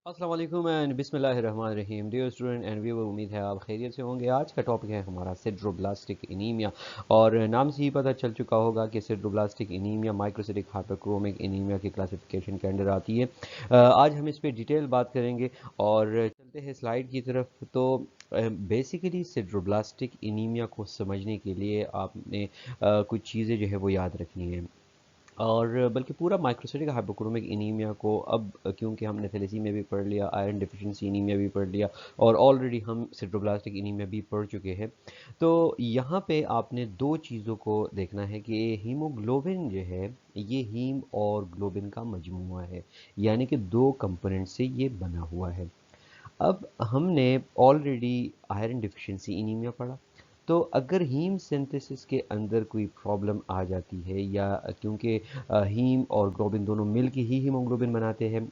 अस्सलाम वालेकुम एंड बिस्मिल्लाहिर्रहमानिर्रहीम डियर स्टूडेंट एंड व्यूअर, उम्मीद है आप खैरियत से होंगे। आज का टॉपिक है हमारा सिड्रोब्लास्टिक एनीमिया। और नाम से ही पता चल चुका होगा कि सिड्रोब्लास्टिक एनीमिया माइक्रोसिटिक हाइपरक्रोमिक एनीमिया की क्लासिफिकेशन के अंडर आती है। आज हम इस पे डिटेल बात करेंगे और चलते हैं स्लाइड की तरफ। तो बेसिकली सिड्रोब्लास्टिक एनीमिया को समझने के लिए आपने कुछ चीज़ें जो है वो याद रखनी है। और बल्कि पूरा माइक्रोसाइटिक हाइपोक्रोमिक एनीमिया को अब क्योंकि हमने थैलेसीमिया भी पढ़ लिया, आयरन डिफिशिएंसी एनीमिया भी पढ़ लिया और ऑलरेडी हम सिड्रोब्लास्टिक एनीमिया भी पढ़ चुके हैं। तो यहाँ पे आपने दो चीज़ों को देखना है कि हीमोग्लोबिन जो है ये हीम और ग्लोबिन का मजमूआ है, यानी कि दो कंपोनेंट से ये बना हुआ है। अब हमने ऑलरेडी आयरन डिफिशिएंसी एनीमिया पढ़ा। तो अगर हीम सिंथेसिस के अंदर कोई प्रॉब्लम आ जाती है या क्योंकि हीम और ग्लोबिन दोनों मिल के ही हीमोग्लोबिन बनाते हैं,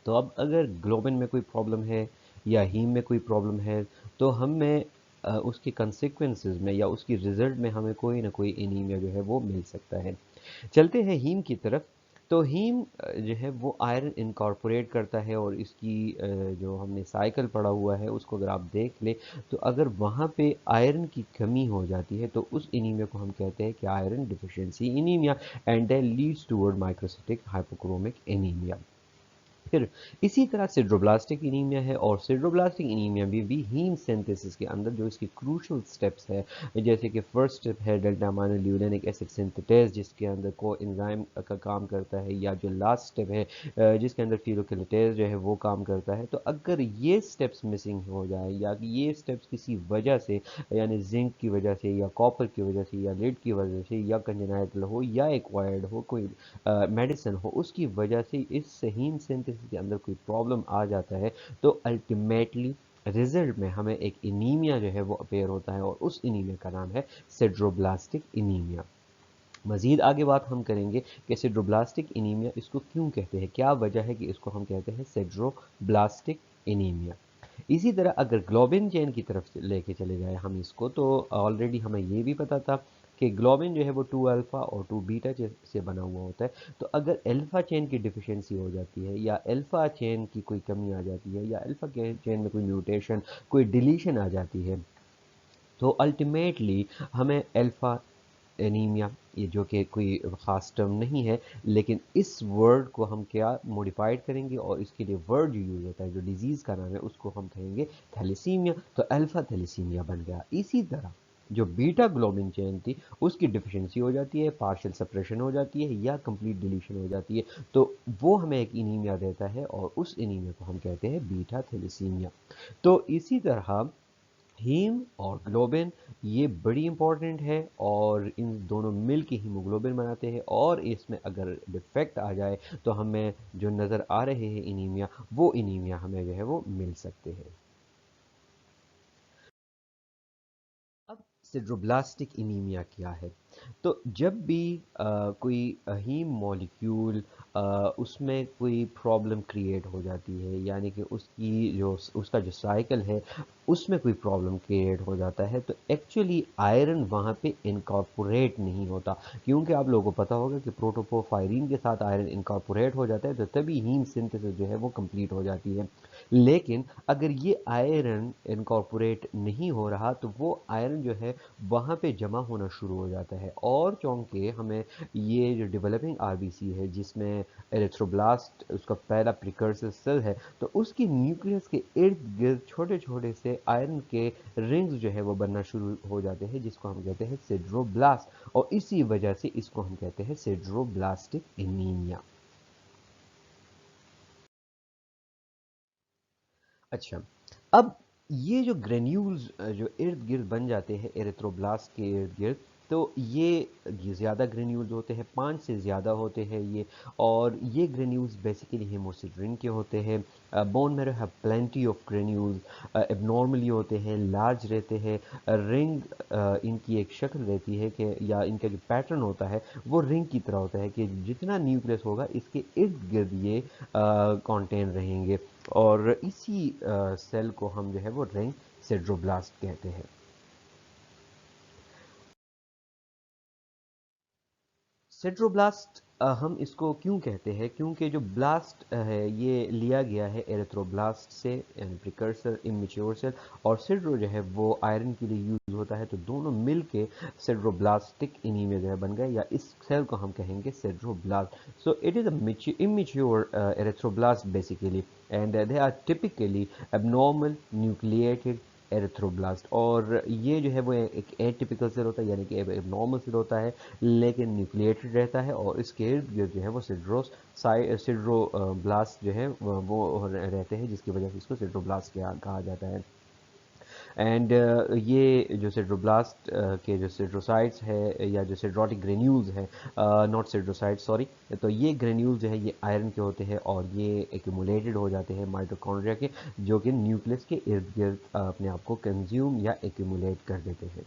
तो अब अगर ग्लोबिन में कोई प्रॉब्लम है या हीम में कोई प्रॉब्लम है तो हमें उसके कंसिक्वेंसेस में या उसकी रिजल्ट में हमें कोई ना कोई एनीमिया जो है वो मिल सकता है। चलते हैं हीम की तरफ। तो हीम जो है वो आयरन इनकॉर्पोरेट करता है और इसकी जो हमने साइकिल पढ़ा हुआ है उसको अगर आप देख लें, तो अगर वहाँ पे आयरन की कमी हो जाती है तो उस एनीमिया को हम कहते हैं कि iron deficiency anaemia and that leads toward microcytic hypochromic anaemia. फिर इसी तरह सिड्रोब्लास्टिक एनीमिया है और सिड्रोब्लास्टिक एनीमिया भी हीम सिंथेसिस के अंदर जो इसके क्रूशल स्टेप्स है, जैसे कि फर्स्ट स्टेप है डेल्टा अमाइनोल्यूरेनिक एसिड सिंथेटेज जिसके अंदर को एंजाइम का काम करता है, या जो लास्ट स्टेप है जिसके अंदर फिलोकेलेटेज जो है वो काम करता है। तो अगर ये स्टेप्स मिसिंग हो जाए या ये स्टेप्स किसी वजह से, यानी जिंक की वजह से या कॉपर की वजह से या लेड की वजह से या कंजेनाइटल हो या एक्वायर्ड हो कोई मेडिसिन हो, उसकी वजह से इस हीम सिंथेसिस के अंदर कोई प्रॉब्लम आ जाता है, तो अल्टीमेटली रिजल्ट में हमें एक एनीमिया जो है वो अपेयर होता है और उस एनीमिया का नाम है सिड्रोब्लास्टिक एनीमिया। मजीद आगे बात हम करेंगे कि सिड्रोब्लास्टिक एनीमिया इसको क्यों कहते हैं, क्या वजह है कि इसको हम कहते हैं सिड्रोब्लास्टिक एनीमिया। इसी तरह अगर ग्लोबिन चेन की तरफ से लेके चले जाए हम इसको, तो ऑलरेडी हमें ये भी पता था कि ग्लोबिन जो है वो 2 अल्फ़ा और 2 बीटा से बना हुआ होता है। तो अगर अल्फ़ा चेन की डिफिशिएंसी हो जाती है या अल्फ़ा चेन की कोई कमी आ जाती है या अल्फ़ा चेन में कोई म्यूटेशन, कोई डिलीशन आ जाती है, तो अल्टीमेटली हमें अल्फ़ा एनीमिया, ये जो कि कोई ख़ास टर्म नहीं है, लेकिन इस वर्ड को हम क्या मॉडिफाइड करेंगे और इसके लिए वर्ड जो यूज़ होता है, जो डिजीज़ का नाम है, उसको हम कहेंगे थैलेसीमिया। तो अल्फ़ा थैलेसीमिया बन गया। इसी तरह जो बीटा ग्लोबिन चेन थी उसकी डिफिशिएंसी हो जाती है, पार्शियल सेपरेशन हो जाती है या कंप्लीट डिलीशन हो जाती है, तो वो हमें एक एनीमिया देता है और उस एनीमिया को हम कहते हैं बीटा थैलेसीमिया। तो इसी तरह हीम और ग्लोबिन ये बड़ी इंपॉर्टेंट है और इन दोनों मिल के हीमोग्लोबिन बनाते हैं, और इसमें अगर डिफेक्ट आ जाए तो हमें जो नज़र आ रहे हैं एनीमिया, वो एनीमिया हमें जो है वो मिल सकते हैं। अब सिड्रोब्लास्टिक एनीमिया क्या है? तो जब भी कोई हीम मॉलिक्यूल उसमें कोई प्रॉब्लम क्रिएट हो जाती है, यानी कि उसकी जो उसका जो साइकिल है उसमें कोई प्रॉब्लम क्रिएट हो जाता है, तो एक्चुअली आयरन वहाँ पे इनकॉर्पोरेट नहीं होता। क्योंकि आप लोगों को पता होगा कि प्रोटोपोफायरिन के साथ आयरन इनकॉर्पोरेट हो जाता है, तो तभी हीम सिंथेसिस जो है वो कंप्लीट हो जाती है। लेकिन अगर ये आयरन इनकॉर्पोरेट नहीं हो रहा तो वो आयरन जो है वहाँ पे जमा होना शुरू हो जाता है, और चूंकि हमें ये जो डेवलपिंग आरबीसी है जिसमें एरिथ्रोब्लास्ट उसका पहला प्रिकर्सर सेल है, तो उसकी न्यूक्लियस के इर्द गिर्द छोटे छोटे से आयरन के रिंग्स जो है वो बनना शुरू हो जाते हैं, जिसको हम कहते हैं सिड्रोब्लास्ट, और इसी वजह से इसको हम कहते हैं सिड्रोब्लास्टिक एनीमिया। अच्छा, अब ये जो ग्रेन्यूल्स जो इर्द गिर्द बन जाते हैं एरिथ्रोब्लास्ट के इर्द गिर्द, तो ये ज़्यादा ग्रेन्यूल्स होते हैं, 5 से ज़्यादा होते हैं ये। और ये ग्रेन्यूल्स बेसिकली हेमोसिड्रिन के होते हैं। Bone marrow have plenty of granules, abnormally होते हैं, लार्ज रहते हैं। रिंग इनकी एक शक्ल रहती है कि, या इनका जो पैटर्न होता है वो रिंग की तरह होता है कि जितना न्यूक्लियस होगा इसके इर्द गिर्द ये कॉन्टेन रहेंगे, और इसी सेल को हम जो है वो रिंग सिड्रोब्लास्ट कहते हैं। सिड्रोब्लास्ट हम इसको क्यों कहते हैं, क्योंकि जो ब्लास्ट है ये लिया गया है एरिथ्रोब्लास्ट से, यानी प्रिकर्सर इमेच्योर सेल, और सिड्रो जो है वो आयरन के लिए यूज होता है, तो दोनों मिल के सिड्रोब्लास्टिक इनीमिया जो है बन गए, या इस सेल को हम कहेंगे sideroblast. So it is a immature erythroblast basically, and they are typically abnormal nucleated erythroblast. और ये जो है वो एक एटिपिकल सेल होता है, यानी कि नॉर्मल सेल होता है लेकिन न्यूक्लिएटेड रहता है, और इसके इर्द गिर्द जो है वो सिड्रोब्लास्ट जो है वो रहते हैं, जिसकी वजह से इसको सिड्रोब्लास्ट कहा जाता है। एंड ये जो सिड्रोब्लास्ट के जो सिड्रोसाइट्स है या जो सिड्रोटिक ग्रेन्यूल्स है, नॉट सिड्रोसाइट्स सॉरी, तो ये ग्रेन्यूल्स जो है ये आयरन के होते हैं और ये एक्यूमुलेटेड हो जाते हैं माइटोकॉन्ड्रिया के, जो कि न्यूक्लियस के इर्द गिर्द अपने आप को कंज्यूम या एक्यूमुलेट कर देते हैं।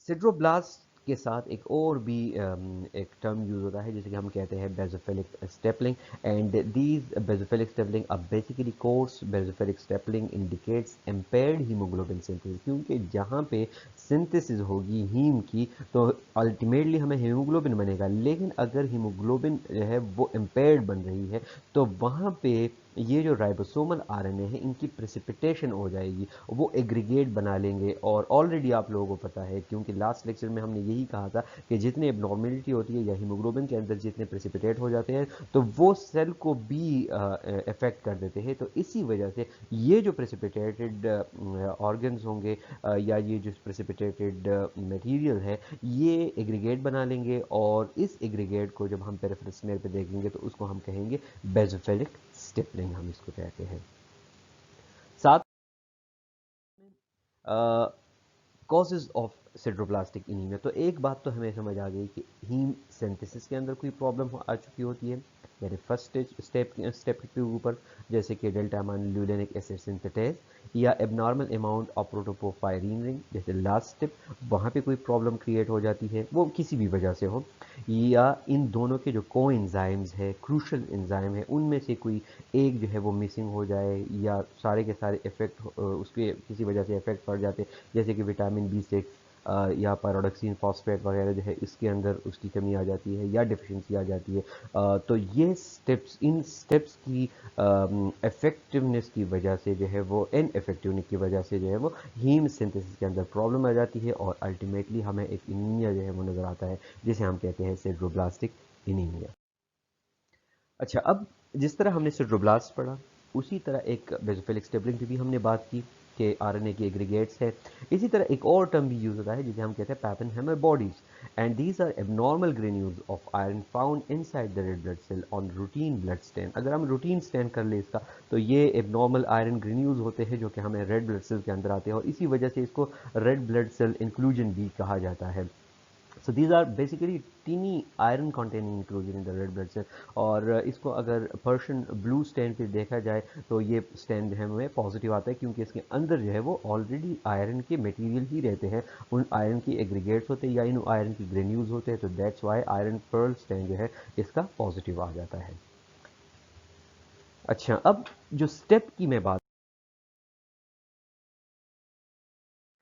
सिड्रोब्लास्ट के साथ एक और भी एक टर्म यूज होता है जिसे कि हम कहते हैं basophilic stippling, and these basophilic stippling अब basically coarse basophilic stippling indicates impaired haemoglobin synthesis, क्योंकि जहाँ पे सिंथेसिस होगी हीम की तो अल्टीमेटली हमें हीमोग्लोबिन बनेगा, लेकिन अगर हीमोग्लोबिन जो है वो इम्पेयर्ड बन रही है तो वहाँ पे ये जो राइबोसोमल आरएनए है इनकी प्रेसिपिटेशन हो जाएगी, वो एग्रीगेट बना लेंगे। और ऑलरेडी आप लोगों को पता है, क्योंकि लास्ट लेक्चर में हमने यही कहा था कि जितने एबनॉर्मेलिटी होती है या हीमोग्लोबिन के अंदर जितने प्रेसिपिटेट हो जाते हैं तो वो सेल को भी इफेक्ट कर देते हैं। तो इसी वजह से ये जो प्रेसिपिटेटेड ऑर्गन्स होंगे या ये जो प्रेसिपिटेटेड मटेरियल है ये एग्रीगेट बना लेंगे, और इस एग्रीगेट को जब हम पेरिफेरल स्मेयर पे देखेंगे तो उसको हम कहेंगे बेसोफिलिक स्टिपलिंग, हम इसको कहते हैं। साथ कॉजेज ऑफ सिड्रोब्लास्टिक इनीमिया, तो एक बात तो हमें समझ आ गई कि हीम सिंथेसिस के अंदर कोई प्रॉब्लम आ चुकी होती है, यानी फर्स्ट स्टेप के ऊपर, जैसे कि डेल्टा अमाइनो ल्यूलेनिक एसिड सिंथेटेज, या एबनॉर्मल अमाउंट ऑफ प्रोटोपोफायरिन रिंग, जैसे लास्ट स्टेप वहाँ पे कोई प्रॉब्लम क्रिएट हो जाती है, वो किसी भी वजह से हो, या इन दोनों के जो को एंजाइम्स है, क्रूशल एंजाइम है, उनमें से कोई एक जो है वो मिसिंग हो जाए, या सारे के सारे इफेक्ट उसके किसी वजह से इफेक्ट पड़ जाते, जैसे कि विटामिन B6 या पायरोडक्सिन फॉस्फेट वगैरह जो है इसके अंदर उसकी कमी आ जाती है या डिफिशिएंसी आ जाती है। तो ये स्टेप्स, इन स्टेप्स की इफेक्टिवनेस की वजह से जो है वो इनइफेक्टिवनेस की वजह से जो है वो हीम सिंथेसिस के अंदर प्रॉब्लम आ जाती है, और अल्टीमेटली हमें एक इनीमिया जो है वो नज़र आता है, जिसे हम कहते हैं सिड्रोब्लास्टिक इनीमिया। अच्छा, अब जिस तरह हमने सिड्रोब्लास्ट पढ़ा, उसी तरह एक बेसोफिलिक स्टेबलिंग की भी हमने बात की कि आरएनए की एग्रीगेट्स है। इसी तरह एक और टर्म भी यूज होता है जिसे हम कहते हैं Pappenheimer bodies, and these are abnormal granules of iron found inside the red blood cell on routine blood stain. अगर हम रूटीन स्टेन कर ले इसका, तो ये एबनॉर्मल आयरन ग्रेन्यूल्स होते हैं जो कि हमें रेड ब्लड सेल के अंदर आते हैं, और इसी वजह से इसको रेड ब्लड सेल इंक्लूजन भी कहा जाता है। So these are basically teeny iron containing inclusion in the red blood cell, और इसको अगर पर्शियन ब्लू स्टैंड पे देखा जाए तो ये स्टैंड जो है हमें पॉजिटिव आता है, क्योंकि इसके अंदर जो है वो ऑलरेडी आयरन के मटेरियल ही रहते हैं, उन आयरन की एग्रीगेट्स होते हैं या इन आयरन की ग्रेन्यूल्स होते हैं, तो that's why iron Perls stain जो है इसका पॉजिटिव आ जाता है। अच्छा, अब जो स्टेप की मैं बात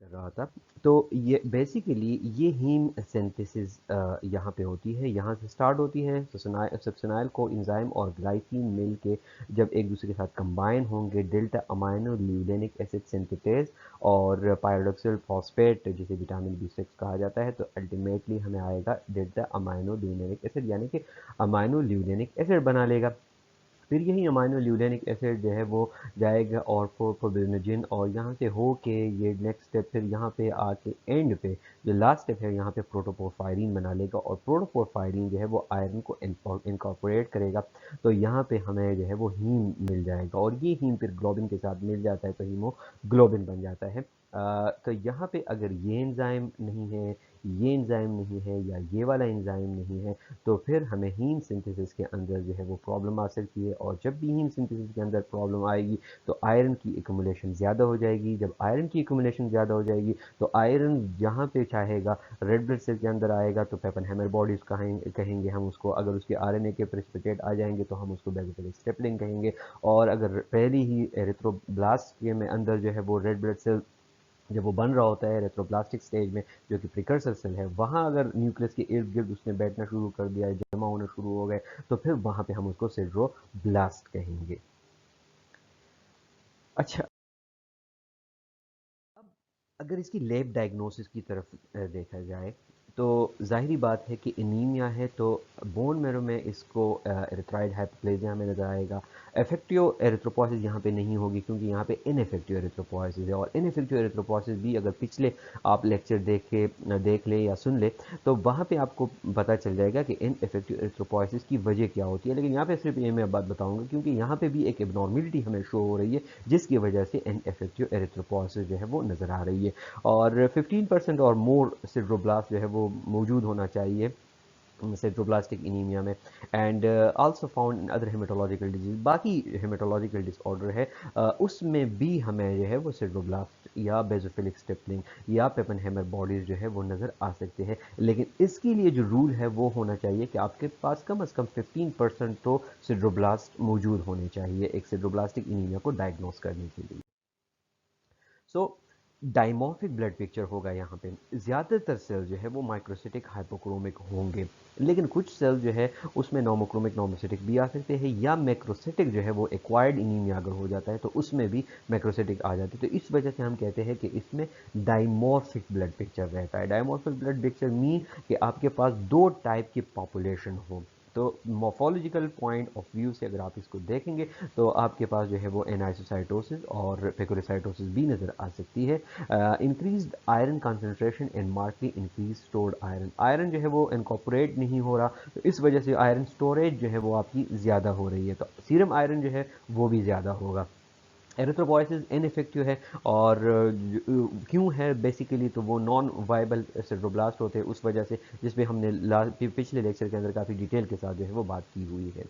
कर रहा था, तो ये बेसिकली ये हीम सिंथेसिस यहाँ पे होती है, यहाँ से स्टार्ट होती है। सब्सनाइल को इंजाइम और ग्लाइसिन मिल के जब एक दूसरे के साथ कंबाइन होंगे, डेल्टा अमाइनो ल्यूलेनिक एसिड सिंथेटेज और पायरोडॉक्सिल फॉस्फेट जिसे विटामिन B6 कहा जाता है, तो अल्टीमेटली हमें आएगा डेल्टा अमाइनो ल्यूलेनिक एसिड, यानी कि अमाइनो ल्यूलेनिक एसिड बना लेगा। फिर यही अमाइनो ल्यूलेनिक एसिड जो है वो जाएगा और फोर्फोबिनोजिन, और यहाँ से हो के ये नेक्स्ट स्टेप फिर यहाँ पे आके एंड पे जो लास्ट स्टेप है यहाँ पे प्रोटोपोरफायरिन बना लेगा, और प्रोटोपोरफायरिन जो है वो आयरन को इनकॉर्पोरेट करेगा, तो यहाँ पे हमें जो है वो हीम मिल जाएगा, और ये हीम फिर ग्लोबिन के साथ मिल जाता है तो हीमोग्लोबिन बन जाता है। तो यहाँ पे अगर ये एंजाइम नहीं है, ये एंजाइम नहीं है, या ये वाला एंजाइम नहीं है, तो फिर हमें हीम सिंथेसिस के अंदर जो है वो प्रॉब्लम आ सकती है, और जब भी हीम सिंथेसिस के अंदर प्रॉब्लम आएगी तो आयरन की एक्यूमुलेशन ज़्यादा हो जाएगी। जब आयरन की एक्यूमुलेशन ज़्यादा हो जाएगी तो आयरन जहाँ पे चाहेगा रेड ब्लड सेल के अंदर आएगा, तो पैपेनहाइमर बॉडीज कहेंगे हम उसको। अगर उसके आरएनए के प्रेसिपिटेट आ जाएंगे तो हम उसको बेसोफिलिक स्टेपलिंग कहेंगे। और अगर पहली ही एरिथ्रोब्लास्ट के में अंदर जो है वो रेड ब्लड सेल जब वो बन रहा होता है एरिथ्रोब्लास्टिक स्टेज में, जो कि प्रिकर्सर सेल है, वहाँ अगर न्यूक्लियस के इर्द गिर्द उसने बैठना शुरू कर दिया, जमा होना शुरू हो गए, तो फिर वहाँ पे हम उसको सिड्रोब्लास्ट कहेंगे। अच्छा, अब अगर इसकी लैब डायग्नोसिस की तरफ देखा जाए, तो ज़ाहिरी बात है कि एनीमिया है तो बोन मैरो में इसको एरिथ्राइड हाइपोप्लेजिया में नज़र आएगा। इफेक्टिव एरिथ्रोपोइसिस यहाँ पे नहीं होगी, क्योंकि यहाँ पे इनइफेक्टिव एरिथ्रोपोइसिस है। और इनइफेक्टिव एरिथ्रोपोइसिस भी अगर पिछले आप लेक्चर देख ले या सुन ले, तो वहाँ पे आपको पता चल जाएगा कि इनइफेक्टिव एरिथ्रोपोइसिस की वजह क्या होती है। लेकिन यहाँ पे सिर्फ ये मैं बात बताऊँगा, क्योंकि यहाँ पे भी एक एबनॉर्मिलिटी हमें शो हो रही है, जिसकी वजह से इनइफेक्टिव एरिथ्रोपोइसिस जो है वो नज़र आ रही है। और 15% और मोर सिड्रोब्लास्ट जो है वो मौजूद होना चाहिए सिड्रोब्लास्टिक इनीमिया में। And also found in other haematological disease, बाकी हेमेटोलॉजिकल डिसऑर्डर है उसमें भी हमें जो है वो सिड्रोब्लास्ट या बेजोफिलिक स्टिपलिंग या पेपनहेमर बॉडीज जो है वो नज़र आ सकते हैं। लेकिन इसके लिए जो रूल है वो होना चाहिए कि आपके पास कम से कम 15% तो सिड्रोब्लास्ट मौजूद होने चाहिए एक सिड्रोब्लास्टिक इनीमिया को डायग्नोस करने के लिए। सो डायमॉर्फिक ब्लड पिक्चर होगा यहाँ पे। ज़्यादातर सेल जो है वो माइक्रोसिटिक हाइपोक्रोमिक होंगे, लेकिन कुछ सेल जो है उसमें नॉमोक्रोमिक नॉमोसिटिक भी आ सकते हैं, या मैक्रोसिटिक जो है वो एक्वायर्ड इनीमिया अगर हो जाता है तो उसमें भी मैक्रोसिटिक आ जाते हैं। तो इस वजह से हम कहते हैं कि इसमें डायमॉर्फिक ब्लड पिक्चर रहता है। डायमॉर्फिक ब्लड पिक्चर मीन कि आपके पास दो टाइप की पॉपुलेशन हो। तो मॉर्फोलॉजिकल पॉइंट ऑफ व्यू से अगर आप इसको देखेंगे, तो आपके पास जो है वो एनाइसोसाइटोसिस और पेकोरिसाइटोसिस भी नज़र आ सकती है। Increased iron concentration and markedly increase stored iron, iron जो है वो इनकॉर्पोरेट नहीं हो रहा, तो इस वजह से आयरन स्टोरेज जो है वो आपकी ज़्यादा हो रही है, तो सीरम आयरन जो है वो भी ज़्यादा होगा। एरिथ्रोपोइसिस इनइफेक्टिव है, और क्यों है बेसिकली, तो वो नॉन वायबल सिड्रोब्लास्ट होते हैं, उस वजह से, जिसपे हमने पिछले लेक्चर के अंदर काफ़ी डिटेल के साथ जो है वो बात की हुई है।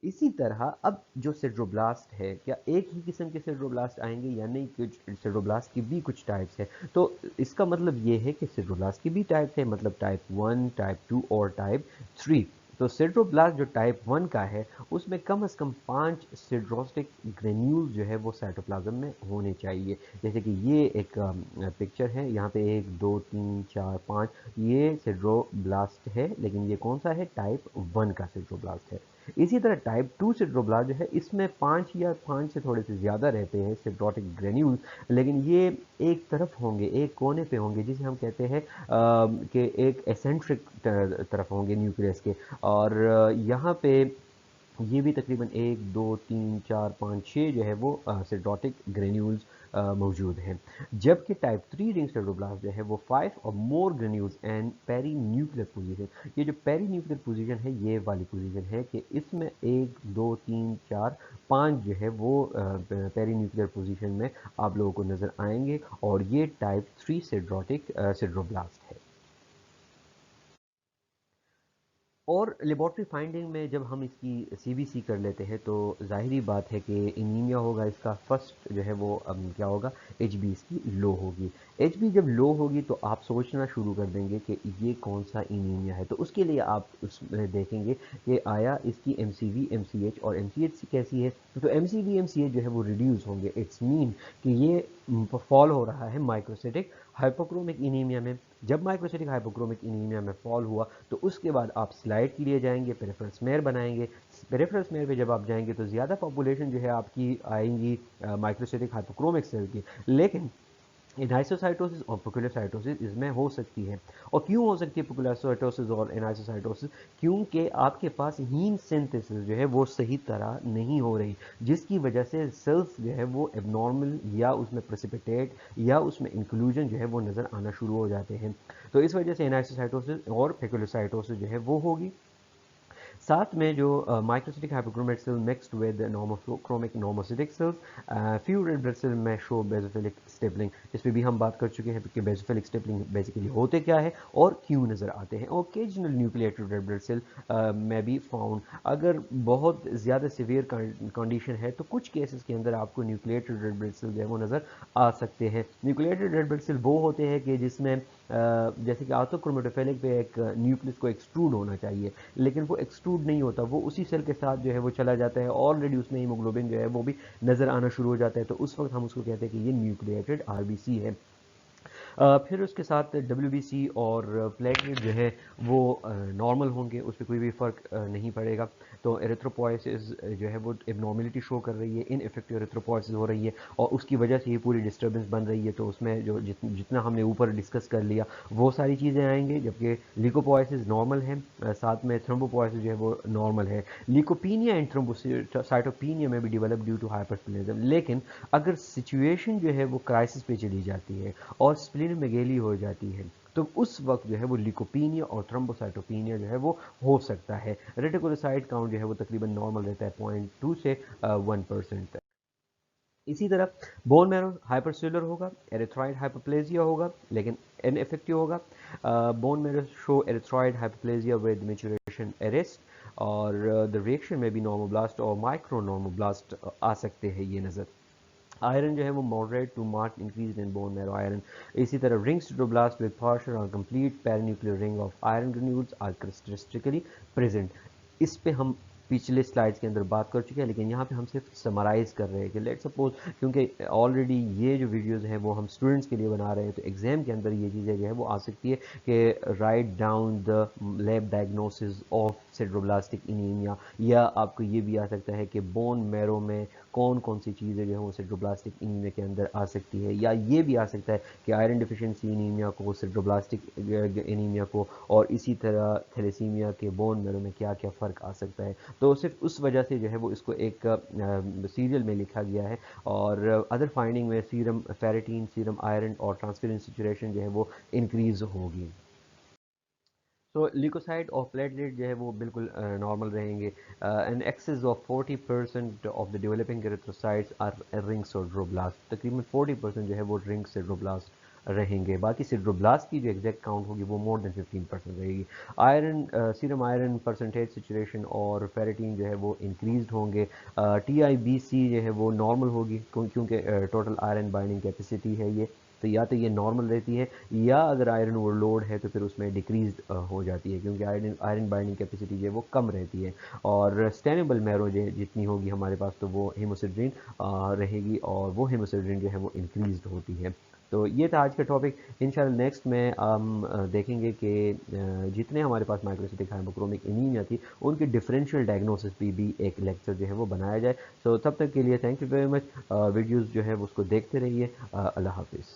इसी तरह अब जो सिड्रोब्लास्ट है, क्या एक ही किस्म के सिड्रोब्लास्ट आएंगे या नहीं, कुछ सिड्रोब्लास्ट की भी कुछ टाइप्स है। तो इसका मतलब ये है कि सिड्रोब्लास्ट की भी टाइप्स है, मतलब टाइप 1, टाइप 2 और टाइप 3। तो सिड्रोब्लास्ट जो टाइप 1 का है, उसमें कम से कम 5 सिड्रोस्टिक ग्रेन्यूल्स जो है वो साइटोप्लाज्म में होने चाहिए। जैसे कि ये एक पिक्चर है, यहाँ पे 1 2 3 4 5, ये सिड्रोब्लास्ट है, लेकिन ये कौन सा है, टाइप 1 का सिड्रोब्लास्ट है। इसी तरह टाइप 2 सिड्रोब्लास्ट जो है, इसमें 5 या 5 से थोड़े से ज़्यादा रहते हैं सिड्रोटिक ग्रेन्यूल्स, लेकिन ये एक तरफ होंगे, एक कोने पे होंगे, जिसे हम कहते हैं कि एक एसेंट्रिक तरफ होंगे न्यूक्लियस के। और यहाँ पे ये भी तकरीबन 1 2 3 4 5 6 जो है वो सिड्रोटिक ग्रेन्यूल्स मौजूद हैं। जबकि टाइप 3 रिंग सिड्रोब्लास्ट जो है वो 5 और more granules and perinuclear position, ये जो पेरी न्यूक्लियर पोजीशन है, ये वाली पोजीशन है कि इसमें 1 2 3 4 5 जो है वो पेरी न्यूक्लियर पोजीशन में आप लोगों को नज़र आएंगे, और ये टाइप 3 सिड्रोटिक सिड्रोब्लास्ट है। और लेबॉर्ट्री फाइंडिंग में जब हम इसकी सीबीसी कर लेते हैं, तो ज़ाहिरी बात है कि एनीमिया होगा इसका फर्स्ट जो है वो क्या होगा, एचबी इसकी लो होगी। एचबी जब लो होगी तो आप सोचना शुरू कर देंगे कि ये कौन सा एनीमिया है। तो उसके लिए आप उसमें देखेंगे कि आया इसकी एमसीवी एमसीएच और एमसीएच कैसी है। तो एमसीवी एमसीएच जो है वो रिड्यूस होंगे, इट्स मीन कि ये फॉल हो रहा है माइक्रोसिटिक हाइपोक्रोमिक इनीमिया में। जब माइक्रोसिटिक हाइपोक्रोमिक इनीमिया में फॉल हुआ, तो उसके बाद आप स्लाइड के लिए जाएंगे, पेरिफेरल स्मेयर बनाएंगे। पेरिफेरल स्मेयर पे जब आप जाएंगे तो ज़्यादा पॉपुलेशन जो है आपकी आएंगी माइक्रोसिटिक हाइपोक्रोमिक सेल की। लेकिन एनाइसोसाइटोसिस और पोकुलोसाइटोसिस इसमें हो सकती है। और क्यों हो सकती है पोकुलोसाइटोसिस और एनाइसोसाइटोसिस, क्योंकि आपके पास हीम सिंथेसिस जो है वो सही तरह नहीं हो रही, जिसकी वजह से सेल्स जो है वो एबनॉर्मल या उसमें प्रेसिपिटेट या उसमें इंक्लूजन जो है वो नज़र आना शुरू हो जाते हैं। तो इस वजह से एनाइसोसाइटोसिस और पेकुलोसाइटोसिस जो है वो होगी। साथ में जो microcytic hypochromic cell mixed with normochromic normocytic cells, few red blood cell में शो बेसोफिलिक स्टेपलिंग, इस पर भी हम बात कर चुके हैं कि बेसोफिलिक स्टेपलिंग बेसिकली होते क्या है और क्यों नज़र आते हैं। Occasional nucleated red blood cell में भी फाउंड, अगर बहुत ज़्यादा सीवियर कंडीशन है तो कुछ केसेस के अंदर आपको न्यूक्लिएटेड रेड ब्लड सेल जो है वो नज़र आ सकते हैं। न्यूक्लिएटेड रेड ब्लड सेल वो होते हैं कि जिसमें जैसे कि आर्थोक्रोमेटोफिलिक पे एक न्यूक्लियस को एक्सट्रूड होना चाहिए, लेकिन वो एक्सट्रूड नहीं होता, वो उसी सेल के साथ जो है वो चला जाता है, ऑलरेडी उसमें हीमोग्लोबिन जो है वो भी नज़र आना शुरू हो जाता है। तो उस वक्त हम उसको कहते हैं कि ये न्यूक्लिएटेड आरबीसी है। फिर उसके साथ WBC और प्लेटलेट जो है वो नॉर्मल होंगे, उस पर कोई भी फ़र्क नहीं पड़ेगा। तो एरिथ्रोपोइसिस जो है वो एबनॉर्मलिटी शो कर रही है, इनइफेक्टिव एरिथ्रोपोइसिस हो रही है और उसकी वजह से ये पूरी डिस्टर्बेंस बन रही है। तो उसमें जो जितना हमने ऊपर डिस्कस कर लिया वो सारी चीज़ें आएंगे, जबकि ल्यूकोपोइसिस नॉर्मल है, साथ में थ्रोम्बोपोइसिस जो है वो नॉर्मल है। ल्यूकोपीनिया एंड थ्रोम्बोसाइटोपिनिया में भी डेवलप ड्यू टू हाइपरस्प्लेनिज्म। लेकिन अगर सिचुएशन जो है वो क्राइसिस पे चली जाती है और स्प्लीनोमेगाली हो जाती है, तो उस वक्त जो है वो ल्यूकोपीनिया और थ्रोम्बोसाइटोपिनिया जो है वो हो सकता है। रेटिकुलोसाइट काउंट जो है वो तकरीबन नॉर्मल रहता है 0.2 से 1% तक। इसी तरह बोन मैरो हाइपरसेलुलर होगा, एरिथ्रॉइड हाइपोप्लेजिया होगा लेकिन इनइफेक्टिव होगा। Bone marrow show एरिथ्रॉइड hypoplasia with maturation arrest, और द रिएक्शन में भी नॉर्मोब्लास्ट और माइक्रो नॉर्मोब्लास्ट आ सकते हैं ये नज़र। आयरन जो है वो moderate to marked increase in bone marrow iron. इसी तरह रिंग सिडरोब्लास्ट विद पार्शियल और complete paranuclear ring of iron granules are characteristically present. इस पे हम पिछले स्लाइड्स के अंदर बात कर चुके हैं, लेकिन यहाँ पे हम सिर्फ समराइज़ कर रहे हैं कि लेट सपोज, क्योंकि ऑलरेडी ये जो वीडियोस हैं वो हम स्टूडेंट्स के लिए बना रहे हैं, तो एग्जाम के अंदर ये चीज़ें जो है वो आ सकती है कि write down the lab diagnosis of सिड्रोब्लास्टिक anaemia, या आपको ये भी आ सकता है कि बोन मैरो में कौन कौन सी चीज़ें जो है वो सिड्रोब्लास्टिक इनीमिया के अंदर आ सकती है, या ये भी आ सकता है कि आयरन डिफिशिएंसी इनीमिया को, सिड्रोब्लास्टिक इनीमिया को और इसी तरह थैलेसीमिया के बोन मैरो में क्या क्या फ़र्क आ सकता है। तो सिर्फ उस वजह से जो है वो इसको एक सीरियल में लिखा गया है। और अदर फाइंडिंग में सीरम फेरेटीन, सीरम आयरन और ट्रांसफेरेंस सेचुरेशन जो है वो इंक्रीज़ होगी। तो ल्यूकोसाइट और प्लेटलेट जो है वो बिल्कुल नॉर्मल रहेंगे। An excess of 40% of the developing erythrocytes are ring sideroblast, तकरीबन 40% जो है वो रिंग सिड्रोब्लास्ट रहेंगे। बाकी सिड्रोब्लास्ट की जो एग्जैक्ट काउंट होगी वो मोर देन 15% रहेगी। Iron, serum iron percentage situation और फेरेटीन जो है वो इंक्रीज होंगे। TIBC जो है वो नॉर्मल होगी क्योंकि टोटल आयरन बाइंडिंग कैपेसिटी है ये, तो या तो ये नॉर्मल रहती है, या अगर आयरन ओवरलोड है तो फिर उसमें डिक्रीज हो जाती है क्योंकि आयरन आयरन बाइंडिंग कैपेसिटी जो है वो कम रहती है। और स्टेनेबल मैरो जो जितनी होगी हमारे पास तो वो हेमोसिड्रिन रहेगी, और वो हेमोसिड्रिन जो है वो इंक्रीज होती है। तो ये था आज का टॉपिक। इंशाल्लाह नेक्स्ट में हम देखेंगे कि जितने हमारे पास माइक्रोसिटिक हाइपोक्रोमिक एनीमिया थी उनकी डिफरेंशियल डायग्नोसिस भी एक लेक्चर जो है वो बनाया जाए। सो तब तक के लिए thank you very much. Videos जो है उसको देखते रहिए। अल्लाह हाफिज़।